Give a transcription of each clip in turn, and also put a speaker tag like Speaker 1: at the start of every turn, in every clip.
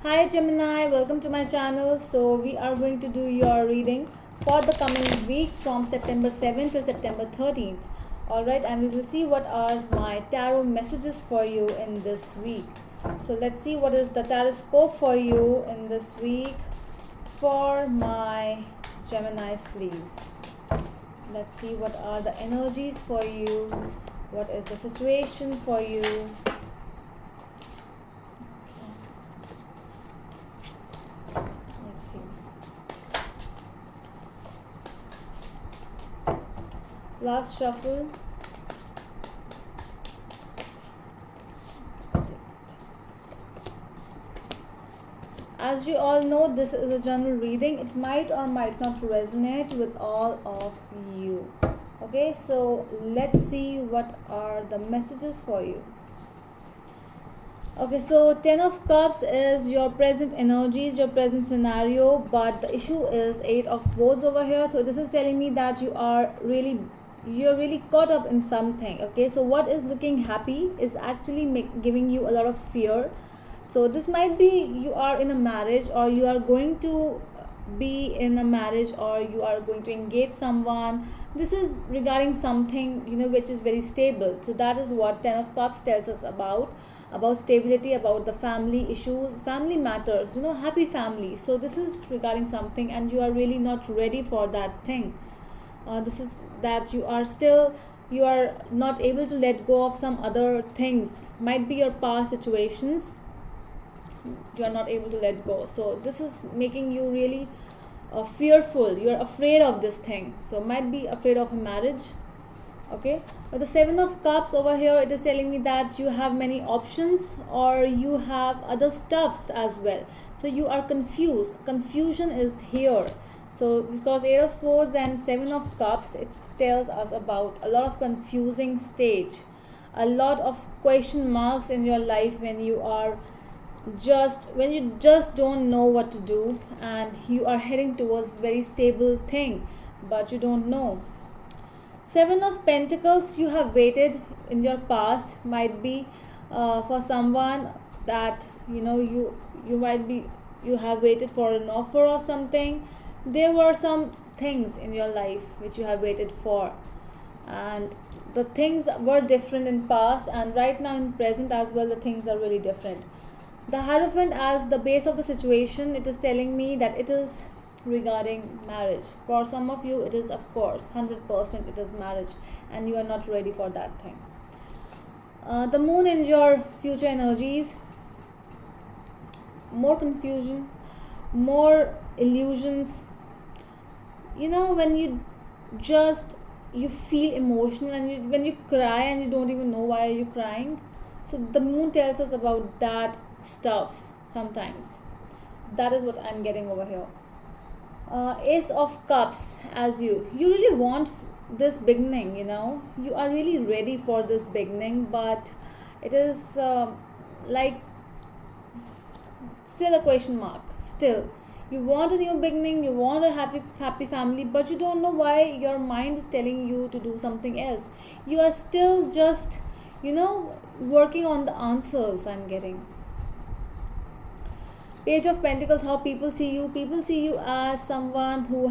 Speaker 1: Hi Gemini, welcome to my channel. So we are going to do your reading for the coming week from September 7th till September 13th. Alright, and we will see what are my tarot messages for you in this week. So let's see what is the tarot scope for you in this week for my Geminis, please. Let's see what are the energies for you. What is the situation for you? Let's see. Last shuffle. As you all know, this is a general reading. It might or might not resonate with all of you. Okay, so let's see what are the messages for you. Okay, so 10 of Cups is your present energies, your present scenario, but the issue is 8 of Swords over here. So this is telling me that you're really caught up in something. Okay, so what is looking happy is actually giving you a lot of fear. So this might be you are in a marriage, or you are going to be in a marriage, or you are going to engage someone. This is regarding something which is very stable. So that is what 10 of Cups tells us about stability, about the family issues, family matters, happy family. So this is regarding something, and you are really not ready for that thing. This is that you are not able to let go of some other things. Might be your past situations you are not able to let go. So this is making you really fearful. You are afraid of this thing. So might be afraid of a marriage. Okay, but the 7 of Cups over here, it is telling me that you have many options, or you have other stuffs as well. So you are confused. Confusion is here. So because 8 of Swords and 7 of Cups, it tells us about a lot of confusing stage, a lot of question marks in your life when you just don't know what to do, and you are heading towards very stable thing, but you don't know. 7 of Pentacles, you have waited in your past, might be for someone that you have waited for an offer or something. There were some things in your life which you have waited for, and the things were different in past, and right now in present as well the things are really different. The Hierophant as the base of the situation, it is telling me that it is regarding marriage. For some of you, it is, of course, 100% it is marriage, and you are not ready for that thing. The Moon in your future energies, more confusion, more illusions. When you feel emotional, and when you cry and you don't even know why are you crying. So the Moon tells us about that stuff sometimes. That is what I'm getting over here. Ace of Cups, as you really want this beginning. You are really ready for this beginning, but it is like still a question mark. Still, you want a new beginning, you want a happy family, but you don't know why your mind is telling you to do something else. You are still just working on the answers. I'm getting Page of Pentacles. How people see you as someone who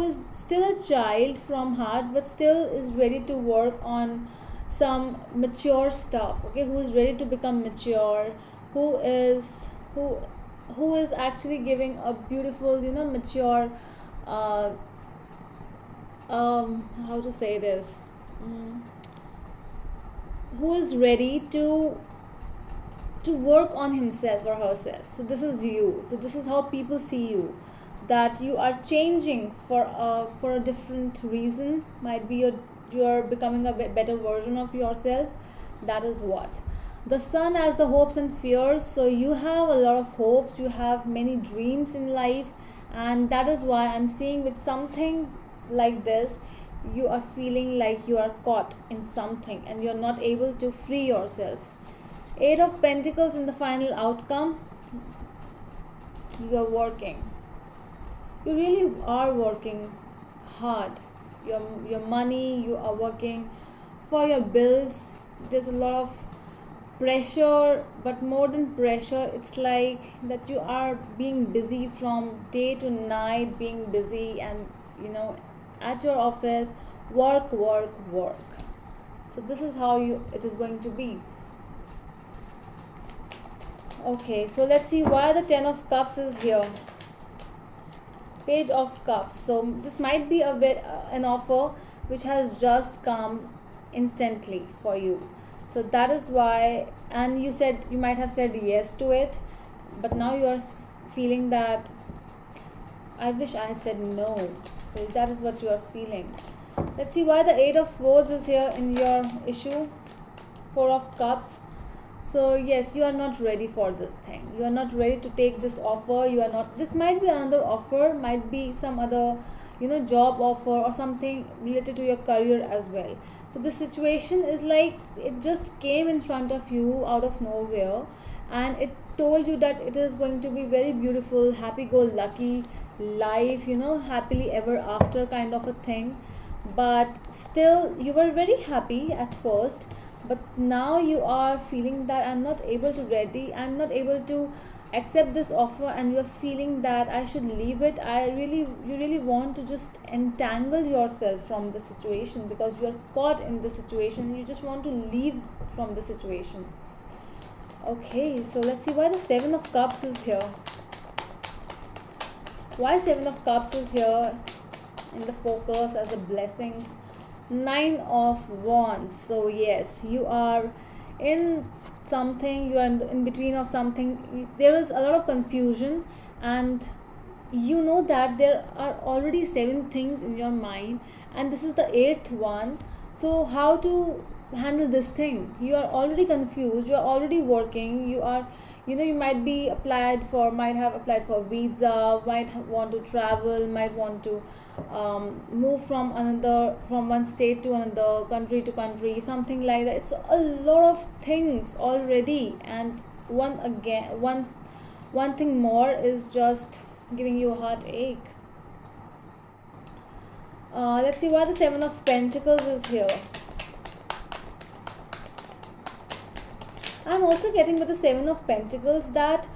Speaker 1: is still a child from heart, but still is ready to work on some mature stuff. Okay, who is ready to become mature, who is actually giving a beautiful mature how to say this, who is ready to work on himself or herself. So this is you. So this is how people see you, that you are changing for a different reason. Might be you're becoming a better version of yourself. That is what the Sun as the hopes and fears. So you have a lot of hopes, you have many dreams in life, and that is why I'm seeing with something like this, you are feeling like you are caught in something and you're not able to free yourself. 8 of Pentacles in the final outcome, you are working. You really are working hard. Your money, you are working for your bills. There's a lot of pressure, but more than pressure, it's like that you are being busy from day to night, being busy, and at your office, work. So this is how it is going to be. Okay, so let's see why the 10 of cups is here. Page of cups. So this might be an offer which has just come instantly for you. So that is why, and you might have said yes to it, but now you are feeling that I wish I had said no. So that is what you are feeling. Let's see why the 8 of swords is here in your issue. 4 of cups. So yes, you are not ready for this thing. You are not ready to take this offer. You are not. This might be another offer, might be some other, job offer or something related to your career as well. So this situation is like it just came in front of you out of nowhere, and it told you that it is going to be very beautiful, happy-go-lucky life, happily ever after kind of a thing. But still, you were very happy at first, but now you are feeling that I'm not able to accept this offer, and you're feeling that I should leave it. You really want to just entangle yourself from the situation because you're caught in the situation. You just want to leave from the situation. Okay, so let's see why the 7 of cups is here. Why 7 of cups is here in the focus as a blessings. 9 of wands. So yes, you are in something, you are in between of something. There is a lot of confusion, and you know that there are already 7 things in your mind, and this is the 8th one. So how to handle this thing? You are already confused, you are already working, you are you might have applied for visa, might want to travel, might want to move from one state to another, country to country, something like that. It's a lot of things already, and one thing more is just giving you a heartache. Let's see why the 7 of pentacles is here. I'm also getting with the 7 of pentacles that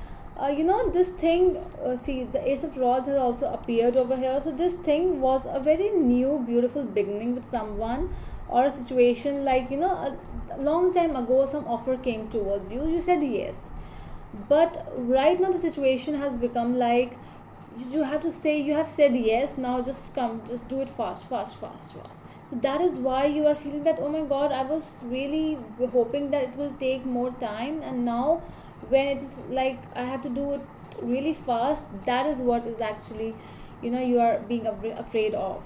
Speaker 1: this thing, see, the Ace of Rods has also appeared over here. So this thing was a very new beautiful beginning with someone, or a situation like a long time ago some offer came towards you, you said yes, but right now the situation has become like you have said yes, now just do it fast. So that is why you are feeling that, oh my god, I was really hoping that it will take more time, and now when it is like I have to do it really fast, that is what is actually you are being afraid of.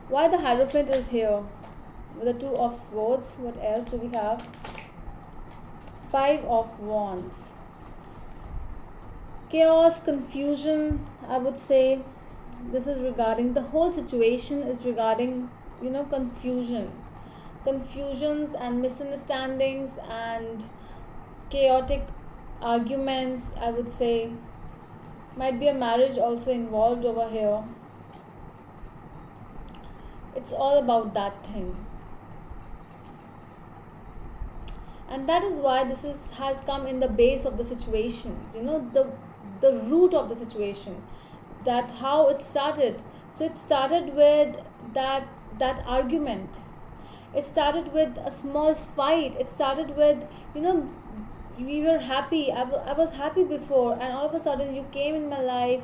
Speaker 1: Why the Hierophant is here with the 2 of swords? What else do we have? 5 of wands. Chaos, confusion, I would say. This is regarding the whole situation is regarding confusions and misunderstandings and chaotic arguments, I would say. Might be a marriage also involved over here. It's all about that thing, and that is why this has come in the base of the situation, the root of the situation, that how it started. So it started with that argument, it started with a small fight, it started with we were happy, I was happy before, and all of a sudden you came in my life,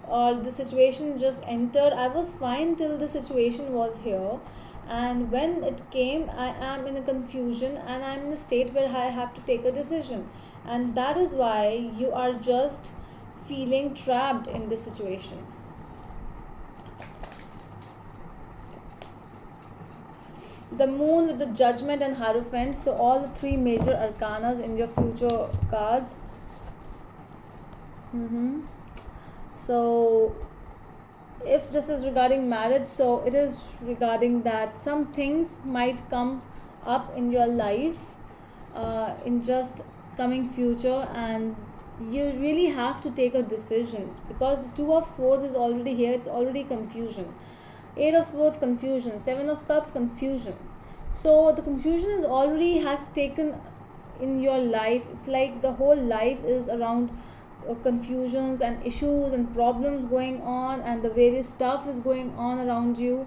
Speaker 1: or the situation just entered. I was fine till the situation was here, and when it came, I am in a confusion, and I'm in a state where I have to take a decision, and that is why you are just feeling trapped in this situation. The Moon with the Judgment and Hierophant. So all the 3 major arcanas in your future cards. So if this is regarding marriage, so it is regarding that some things might come up in your life in just coming future, and you really have to take a decision, because the 2 of swords is already here. It's already confusion. 8 of swords, confusion. 7 of cups, confusion. So the confusion is already has taken in your life. It's like the whole life is around confusions and issues and problems going on, and the various stuff is going on around you.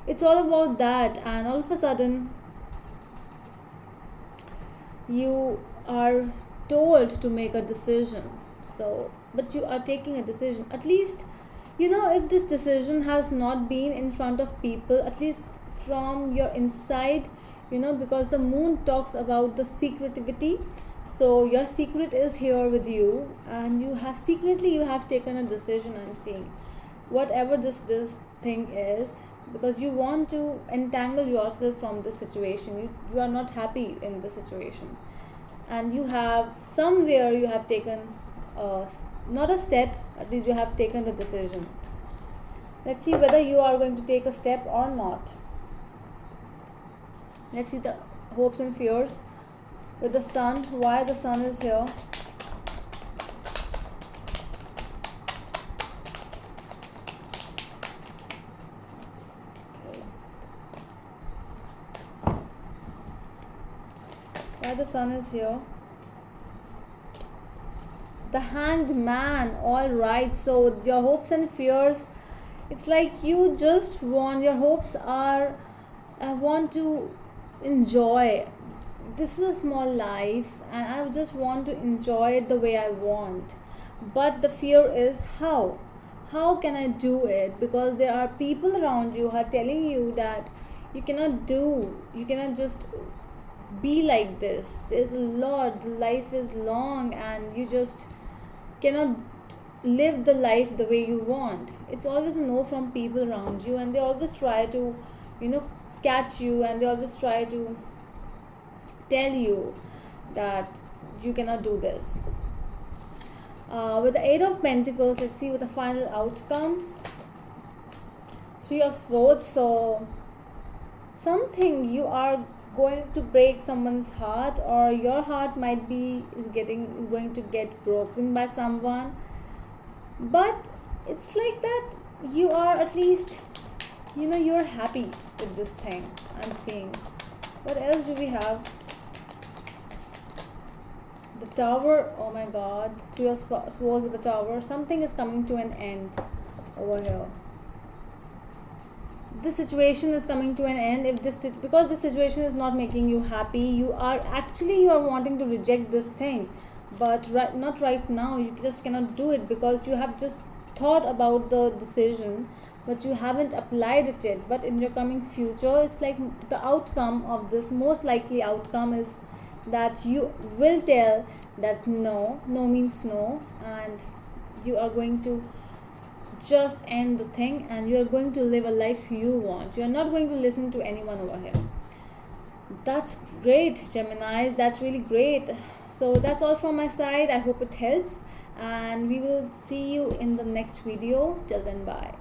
Speaker 1: It's all about that, and all of a sudden you are told to make a decision. So but you are taking a decision. At least, if this decision has not been in front of people, at least from your inside, because the moon talks about the secretivity. So your secret is here with you, and you have taken a decision. I'm seeing whatever this thing is, because you want to entangle yourself from this situation. You are not happy in the situation, and you have somewhere you have taken not a step, at least you have taken the decision. Let's see whether you are going to take a step or not. Let's see the hopes and fears with the sun. Why the sun is here? Okay. Why the sun is here? The Hanged Man. All right, so your hopes and fears, it's like you just want, your hopes are, I want to enjoy, this is a small life and I just want to enjoy it the way I want. But the fear is how can I do it, because there are people around you who are telling you that you cannot just be like this. There's a lot, life is long, and you just cannot live the life the way you want. It's always a no from people around you, and they always try to catch you, and they always try to tell you that you cannot do this. With the Eight of Pentacles, let's see what the final outcome. Three of Swords. So something, you are going to break someone's heart, or your heart might be is going to get broken by someone. But it's like that you are, at least you're happy with this thing. I'm seeing. What else do we have? The Tower. Oh my God, Three of Swords with the Tower. Something is coming to an end over here. This situation is coming to an end. Because this situation is not making you happy, you are wanting to reject this thing, but not right now. You just cannot do it because you have just thought about the decision, but you haven't applied it yet. But in your coming future, it's like the outcome of this, most likely outcome is that you will tell that no means no, and you are going to just end the thing, and you are going to live a life you want. You are not going to listen to anyone over here. That's great, Geminis. That's really great. So that's all from my side. I hope it helps, and we will see you in the next video. Till then, bye.